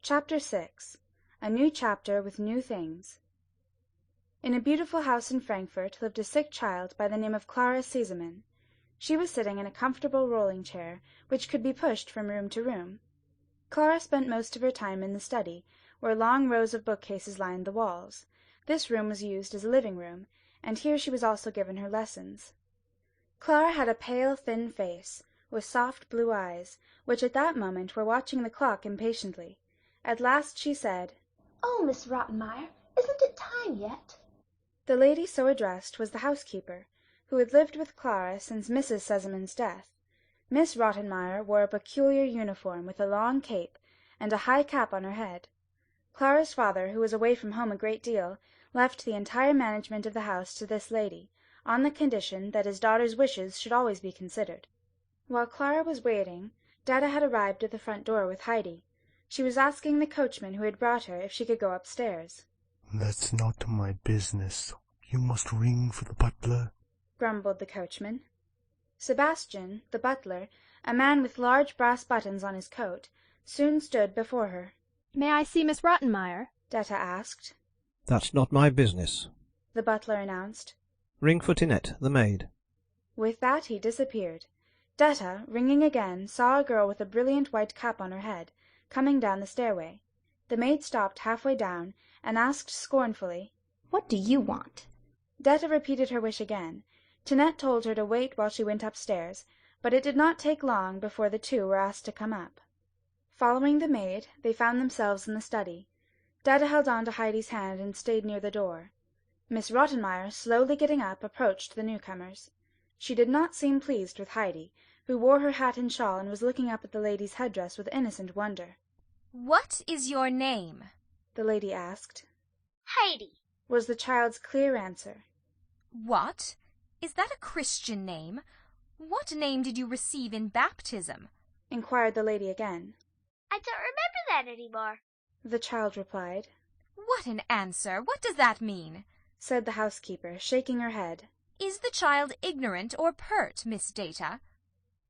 Chapter 6. A New Chapter with New Things. In a beautiful house in Frankfurt lived a sick child by the name of Clara Siesemann. She was sitting in a comfortable rolling chair, which could be pushed from room to room. Clara spent most of her time in the study, where long rows of bookcases lined the walls. This room was used as a living room, and here she was also given her lessons. Clara had a pale, thin face, with soft blue eyes, which at that moment were watching the clock impatiently. At last she said, "Oh, Miss Rottenmeier, isn't it time yet?" The lady so addressed was the housekeeper, who had lived with Clara since Mrs. Sesamann's death. Miss Rottenmeier wore a peculiar uniform with a long cape and a high cap on her head. Clara's father, who was away from home a great deal, left the entire management of the house to this lady, on the condition that his daughter's wishes should always be considered. While Clara was waiting, Dada had arrived at the front door with Heidi. She was asking the coachman who had brought her if she could go upstairs. "That's not my business. You must ring for the butler," grumbled the coachman. Sebastian, the butler, a man with large brass buttons on his coat, soon stood before her. "May I see Miss Rottenmeier?" Detta asked. "That's not my business," the butler announced. "Ring for Tinette, the maid." With that he disappeared. Detta, ringing again, saw a girl with a brilliant white cap on her head, coming down the stairway. The maid stopped halfway down, and asked scornfully, "What do you want?" Detta repeated her wish again. Tinette told her to wait while she went upstairs, but it did not take long before the two were asked to come up. Following the maid, they found themselves in the study. Detta held on to Heidi's hand and stayed near the door. Miss Rottenmeier, slowly getting up, approached the newcomers. She did not seem pleased with Heidi, who wore her hat and shawl and was looking up at the lady's headdress with innocent wonder. "What is your name?" the lady asked. "Heidi," was the child's clear answer. "What? Is that a Christian name? What name did you receive in baptism?" inquired the lady again. "I don't remember that anymore," the child replied. "What an answer! What does that mean?" said the housekeeper, shaking her head. "Is the child ignorant or pert, Miss Data?"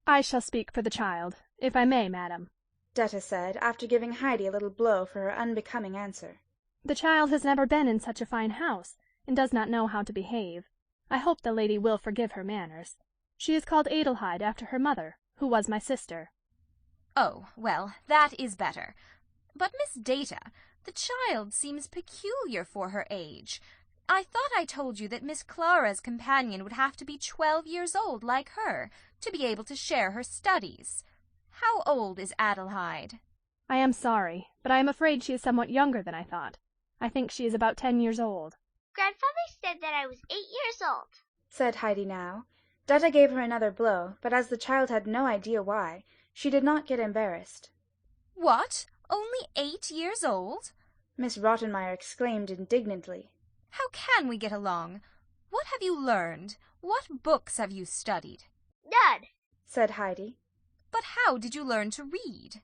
"I shall speak for the child, if I may, madam," Detta said, after giving Heidi a little blow for her unbecoming answer. "The child has never been in such a fine house, and does not know how to behave. I hope the lady will forgive her manners. She is called Adelheid after her mother, who was my sister." "Oh, well, that is better. But, Miss Data, the child seems peculiar for her age. I thought I told you that Miss Clara's companion would have to be 12 years old, like her, to be able to share her studies. How old is Adelheid?" "I am sorry, but I am afraid she is somewhat younger than I thought. I think she is about 10 years old." "Grandfather said that I was 8 years old," said Heidi now. Detta gave her another blow, but as the child had no idea why, she did not get embarrassed. "What? Only 8 years old?" Miss Rottenmeier exclaimed indignantly. "How can we get along? What have you learned? What books have you studied?" "None," said Heidi. "But how did you learn to read?"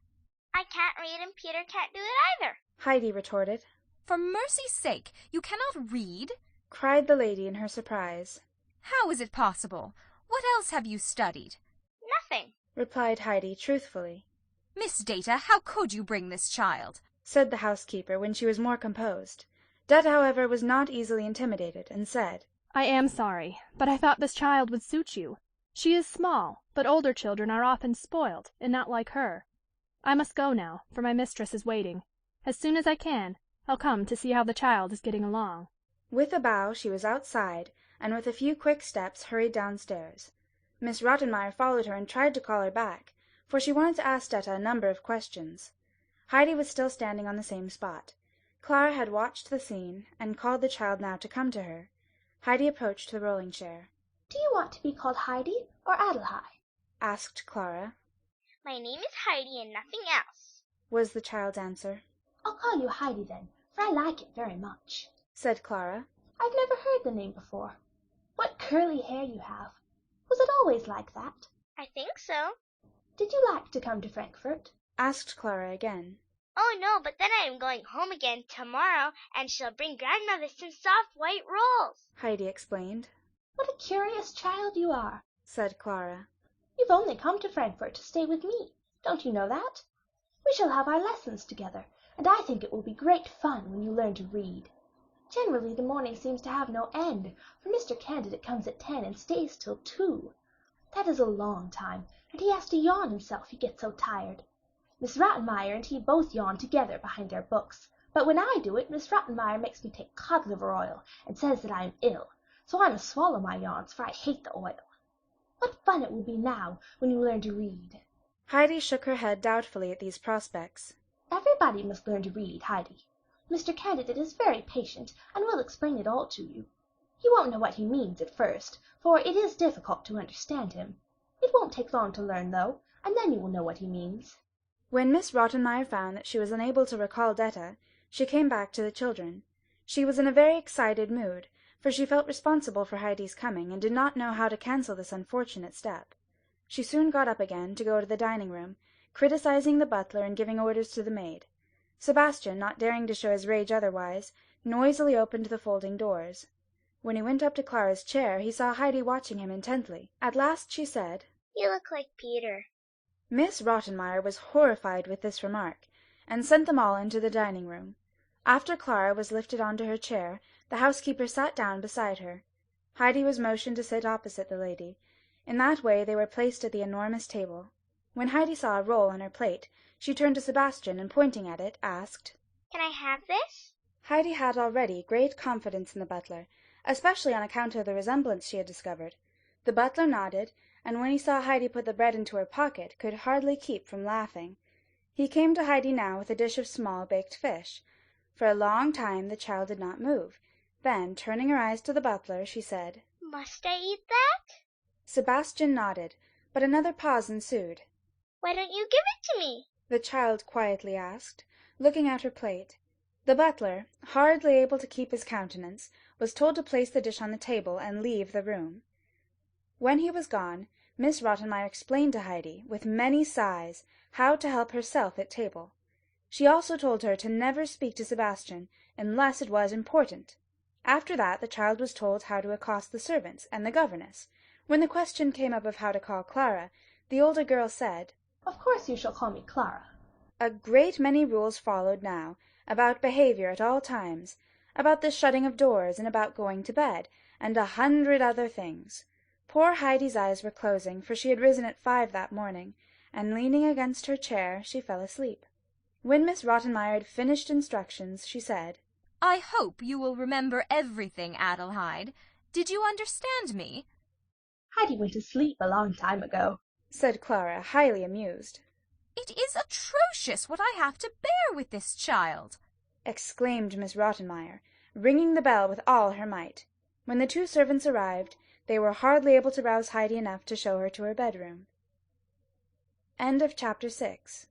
"I can't read and Peter can't do it either," Heidi retorted. "For mercy's sake, you cannot read?" cried the lady in her surprise. "How is it possible? What else have you studied?" "Nothing," replied Heidi truthfully. "Miss Data, how could you bring this child?" said the housekeeper when she was more composed. Detta, however, was not easily intimidated, and said, "I am sorry, but I thought this child would suit you. She is small, but older children are often spoilt, and not like her. I must go now, for my mistress is waiting. As soon as I can, I'll come to see how the child is getting along." With a bow she was outside, and with a few quick steps hurried downstairs. Miss Rottenmeier followed her and tried to call her back, for she wanted to ask Detta a number of questions. Heidi was still standing on the same spot. Clara had watched the scene, and called the child now to come to her. Heidi approached the rolling chair. "Do you want to be called Heidi or Adelheid?" asked Clara. "My name is Heidi and nothing else," was the child's answer. "I'll call you Heidi then, for I like it very much," said Clara. "I've never heard the name before. What curly hair you have. Was it always like that?" "I think so." "Did you like to come to Frankfurt?" asked Clara again. "Oh, no, but then I am going home again tomorrow, and shall bring grandmother some soft white rolls," Heidi explained. "What a curious child you are," said Clara. "You've only come to Frankfurt to stay with me. Don't you know that?" We shall have our lessons together, and I think it will be great fun when you learn to read. Generally the morning seems to have no end, for Mr. Candidate comes at 10 and stays till 2. That is a long time, and he has to yawn himself, he gets so tired. Miss Rottenmeier and he both yawn together behind their books, but when I do it, Miss Rottenmeier makes me take cod liver oil and says that I am ill, so I must swallow my yawns, for I hate the oil. What fun it will be now when you learn to read. Heidi shook her head doubtfully at these prospects. Everybody must learn to read, Heidi. Mr. Candidate is very patient and will explain it all to you. You won't know what he means at first, for it is difficult to understand him. It won't take long to learn, though, and then you will know what he means. When Miss Rottenmeier found that she was unable to recall Detta, she came back to the children. She was in a very excited mood, for she felt responsible for Heidi's coming and did not know how to cancel this unfortunate step. She soon got up again to go to the dining-room, criticizing the butler and giving orders to the maid. Sebastian, not daring to show his rage otherwise, noisily opened the folding doors. When he went up to Clara's chair, he saw Heidi watching him intently. At last she said, "You look like Peter." Miss Rottenmeier was horrified with this remark, and sent them all into the dining-room. After Clara was lifted onto her chair, the housekeeper sat down beside her. Heidi was motioned to sit opposite the lady. In that way they were placed at the enormous table. When Heidi saw a roll on her plate, she turned to Sebastian and, pointing at it, asked, "Can I have this?" Heidi had already great confidence in the butler, especially on account of the resemblance she had discovered. The butler nodded, and when he saw Heidi put the bread into her pocket, could hardly keep from laughing. He came to Heidi now with a dish of small baked fish. For a long time the child did not move. Then, turning her eyes to the butler, she said, "Must I eat that?" Sebastian nodded, but another pause ensued. "Why don't you give it to me?" the child quietly asked, looking at her plate. The butler, hardly able to keep his countenance, was told to place the dish on the table and leave the room. When he was gone, Miss Rottenmeier explained to Heidi, with many sighs, how to help herself at table. She also told her to never speak to Sebastian unless it was important. After that the child was told how to accost the servants and the governess. When the question came up of how to call Clara, the older girl said, "Of course you shall call me Clara." A great many rules followed now, about behavior at all times, about the shutting of doors, and about going to bed, and 100 other things. Poor Heidi's eyes were closing, for she had risen at 5 that morning, and leaning against her chair she fell asleep. When Miss Rottenmeier had finished instructions, she said, I hope you will remember everything, Adelheid. Did you understand me? Heidi went to sleep a long time ago, said Clara, highly amused. It is atrocious what I have to bear with this child, exclaimed Miss Rottenmeier, ringing the bell with all her might. When the 2 servants arrived, they were hardly able to rouse Heidi enough to show her to her bedroom. End of chapter 6.